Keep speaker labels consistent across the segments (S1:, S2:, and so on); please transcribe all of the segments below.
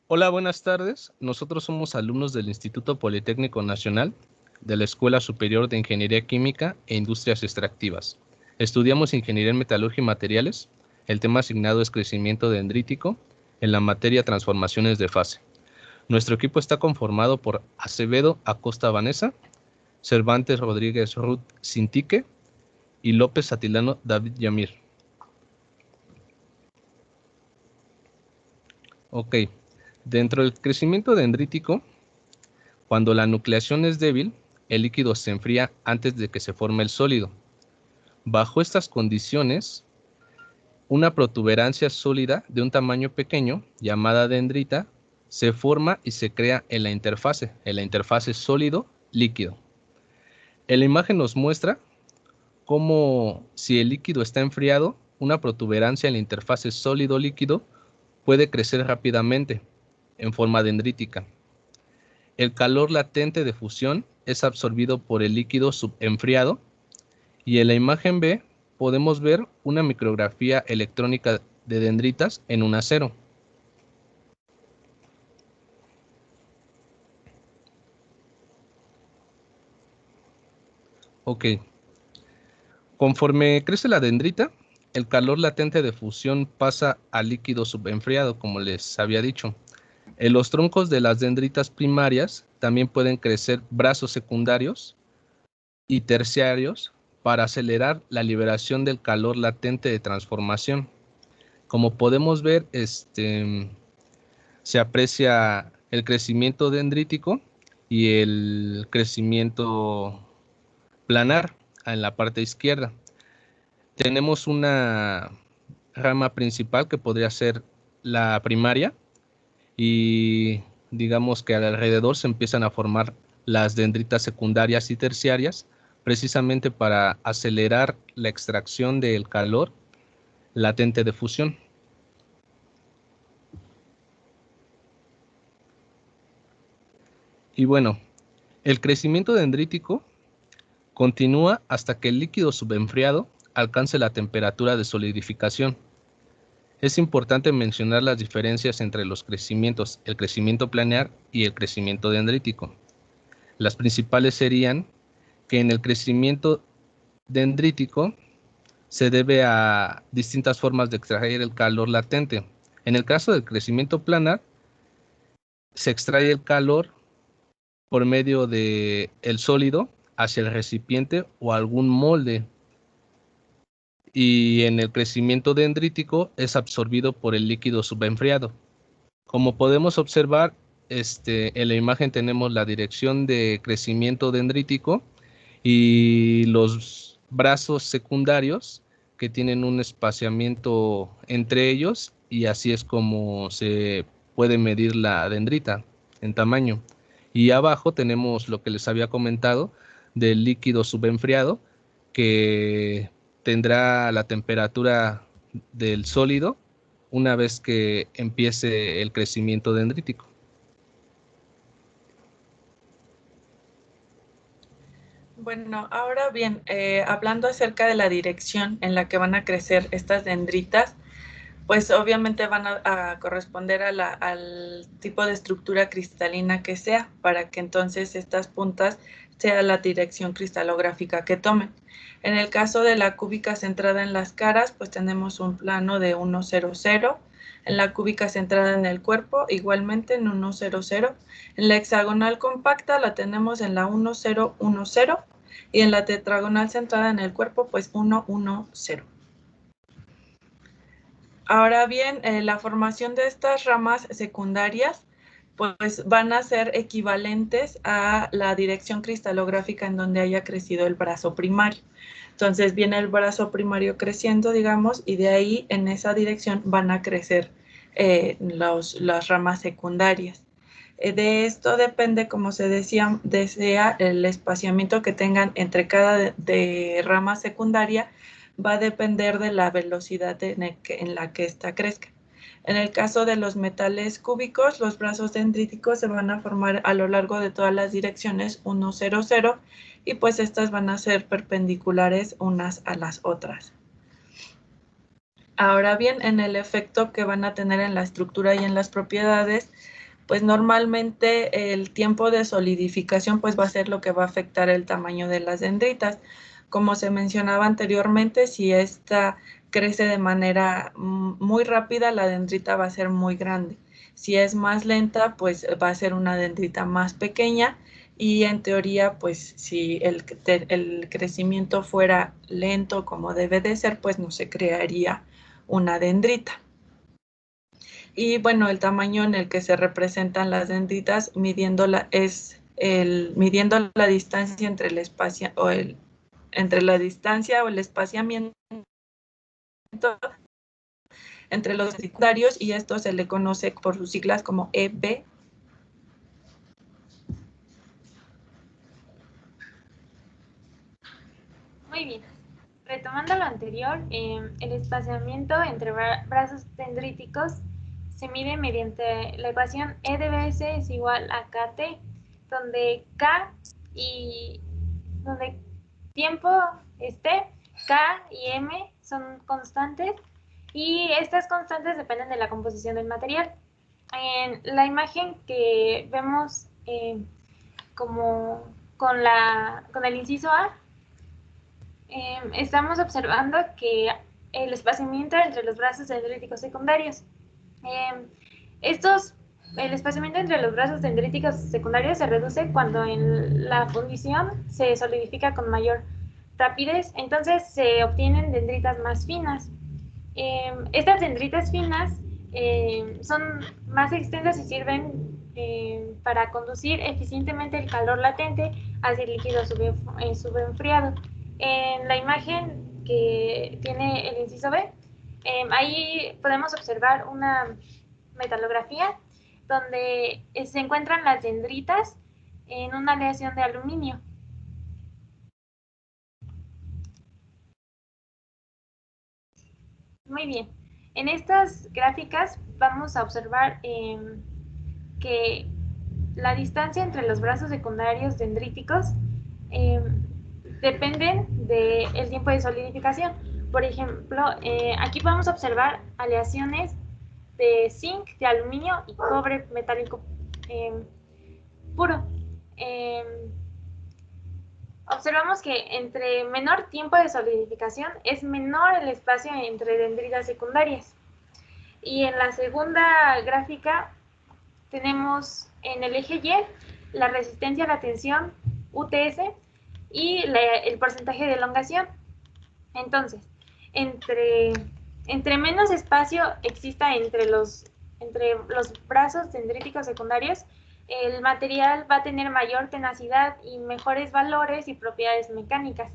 S1: Hola, buenas tardes. Nosotros somos alumnos del Instituto Politécnico Nacional de la Escuela Superior de Ingeniería Química e Industrias Extractivas. Estudiamos Ingeniería en Metalurgia y Materiales. El tema asignado es crecimiento dendrítico en la materia transformaciones de fase. Nuestro equipo está conformado por Acevedo Acosta Vanessa, Cervantes Rodríguez Ruth Cintique y López Atilano David Yamir. Ok, dentro del crecimiento dendrítico, cuando la nucleación es débil, el líquido se enfría antes de que se forme el sólido. Bajo estas condiciones, una protuberancia sólida de un tamaño pequeño, llamada dendrita, se forma y se crea en la interfase sólido-líquido. En la imagen nos muestra cómo, si el líquido está enfriado, una protuberancia en la interfase sólido-líquido puede crecer rápidamente en forma dendrítica. El calor latente de fusión es absorbido por el líquido subenfriado y en la imagen B podemos ver una micrografía electrónica de dendritas en un acero. Ok, conforme crece la dendrita, el calor latente de fusión pasa al líquido subenfriado, como les había dicho. En los troncos de las dendritas primarias también pueden crecer brazos secundarios y terciarios para acelerar la liberación del calor latente de transformación. Como podemos ver, se aprecia el crecimiento dendrítico y el crecimiento planar en la parte izquierda. Tenemos una rama principal que podría ser la primaria y digamos que alrededor se empiezan a formar las dendritas secundarias y terciarias precisamente para acelerar la extracción del calor latente de fusión. Y bueno, el crecimiento dendrítico continúa hasta que el líquido subenfriado alcance la temperatura de solidificación. Es importante mencionar las diferencias entre los crecimientos, el crecimiento planar y el crecimiento dendrítico. Las principales serían que en el crecimiento dendrítico se debe a distintas formas de extraer el calor latente. En el caso del crecimiento planar, se extrae el calor por medio del sólido hacia el recipiente o algún molde. Y en el crecimiento dendrítico es absorbido por el líquido subenfriado. Como podemos observar, en la imagen tenemos la dirección de crecimiento dendrítico y los brazos secundarios que tienen un espaciamiento entre ellos y así es como se puede medir la dendrita en tamaño. Y abajo tenemos lo que les había comentado del líquido subenfriado que tendrá la temperatura del sólido una vez que empiece el crecimiento dendrítico.
S2: Bueno, ahora bien, hablando acerca de la dirección en la que van a crecer estas dendritas, pues obviamente van a corresponder al tipo de estructura cristalina que sea, para que entonces estas puntas sea la dirección cristalográfica que tomen. En el caso de la cúbica centrada en las caras, pues tenemos un plano de 1, 0, 0. En la cúbica centrada en el cuerpo, igualmente en 1, 0, 0. En la hexagonal compacta la tenemos en la 1, 0, 1, 0. Y en la tetragonal centrada en el cuerpo, pues 1, 1, 0. Ahora bien, la formación de estas ramas secundarias pues van a ser equivalentes a la dirección cristalográfica en donde haya crecido el brazo primario. Entonces viene el brazo primario creciendo, digamos, y de ahí en esa dirección van a crecer las ramas secundarias. De esto depende, como se desea el espaciamiento que tengan entre cada de rama secundaria va a depender de la velocidad en la que ésta crezca. En el caso de los metales cúbicos, los brazos dendríticos se van a formar a lo largo de todas las direcciones 1, 0, 0 y pues estas van a ser perpendiculares unas a las otras. Ahora bien, en el efecto que van a tener en la estructura y en las propiedades, pues normalmente el tiempo de solidificación pues va a ser lo que va a afectar el tamaño de las dendritas. Como se mencionaba anteriormente, si esta crece de manera muy rápida, la dendrita va a ser muy grande. Si es más lenta, pues va a ser una dendrita más pequeña, y en teoría, pues si el crecimiento fuera lento como debe de ser, pues no se crearía una dendrita. Y bueno, el tamaño en el que se representan las dendritas midiendo la distancia entre el espacio entre la distancia o el espaciamiento entre los secundarios, y esto se le conoce por sus siglas como EB.
S3: Muy bien. Retomando lo anterior, el espaciamiento entre brazos dendríticos se mide mediante la ecuación E de BS es igual a KT, donde K y donde tiempo esté, K y M son constantes, y estas constantes dependen de la composición del material. En la imagen que vemos como con el inciso A, estamos observando que el espaciamiento entre los brazos dendríticos secundarios. El espaciamiento entre los brazos dendríticos secundarios se reduce cuando en la fundición se solidifica con mayor rapidez, entonces se obtienen dendritas más finas. Estas dendritas finas son más extensas y sirven para conducir eficientemente el calor latente hacia el líquido subenfriado. En la imagen que tiene el inciso B, ahí podemos observar una metalografía donde se encuentran las dendritas en una aleación de aluminio. Muy bien. En estas gráficas vamos a observar que la distancia entre los brazos secundarios dendríticos dependen del tiempo de solidificación. Por ejemplo, aquí vamos a observar aleaciones de zinc, de aluminio y cobre metálico puro. Observamos que entre menor tiempo de solidificación es menor el espacio entre dendritas secundarias. Y en la segunda gráfica tenemos en el eje Y la resistencia a la tensión UTS y el porcentaje de elongación. Entonces, entre menos espacio exista entre los brazos dendríticos secundarios, el material va a tener mayor tenacidad y mejores valores y propiedades mecánicas.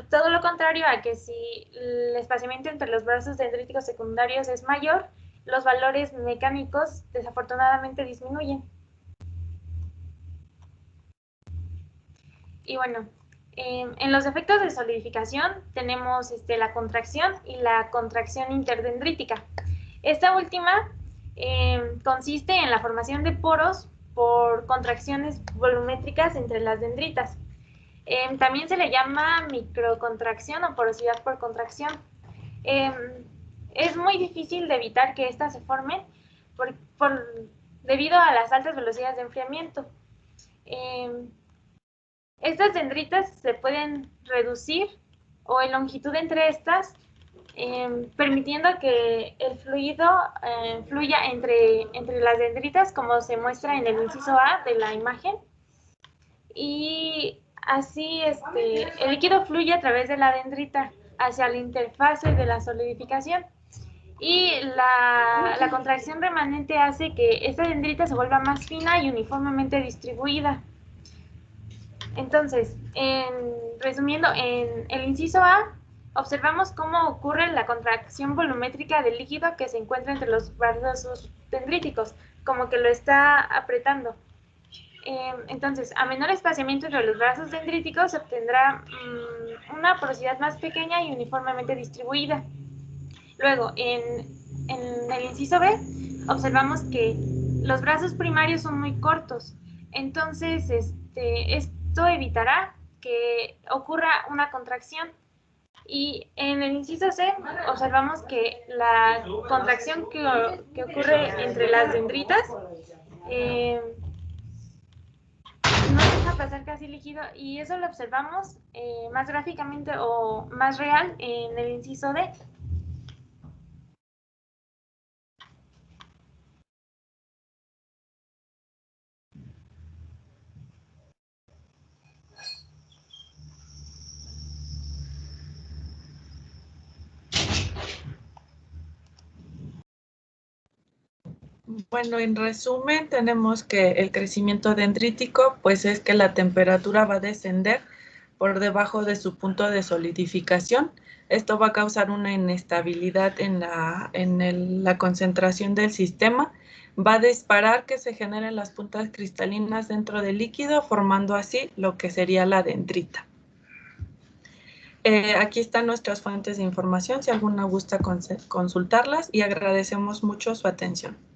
S3: Todo lo contrario a que si el espaciamiento entre los brazos dendríticos secundarios es mayor, los valores mecánicos desafortunadamente disminuyen. Y bueno, en los efectos de solidificación tenemos la contracción y la contracción interdendrítica. Esta última consiste en la formación de poros por contracciones volumétricas entre las dendritas. También se le llama microcontracción o porosidad por contracción. Es muy difícil de evitar que éstas se formen debido a las altas velocidades de enfriamiento. Estas dendritas se pueden reducir o en longitud entre estas, permitiendo que el fluido fluya entre las dendritas, como se muestra en el inciso A de la imagen. Y así el líquido fluye a través de la dendrita hacia la interfase de la solidificación. Y la contracción remanente hace que esta dendrita se vuelva más fina y uniformemente distribuida. Entonces, resumiendo, en el inciso A, observamos cómo ocurre la contracción volumétrica del líquido que se encuentra entre los brazos dendríticos, como que lo está apretando. Entonces, a menor espaciamiento entre los brazos dendríticos se obtendrá una porosidad más pequeña y uniformemente distribuida. Luego, en el inciso B, observamos que los brazos primarios son muy cortos. Entonces, esto evitará que ocurra una contracción. Y en el inciso C, observamos que la contracción que ocurre entre las dendritas no deja pasar casi líquido, y eso lo observamos más gráficamente o más real en el inciso D.
S2: Bueno, en resumen, tenemos que el crecimiento dendrítico, pues es que la temperatura va a descender por debajo de su punto de solidificación. Esto va a causar una inestabilidad en la concentración del sistema. Va a disparar que se generen las puntas cristalinas dentro del líquido, formando así lo que sería la dendrita. Aquí están nuestras fuentes de información, si alguna gusta consultarlas, y agradecemos mucho su atención.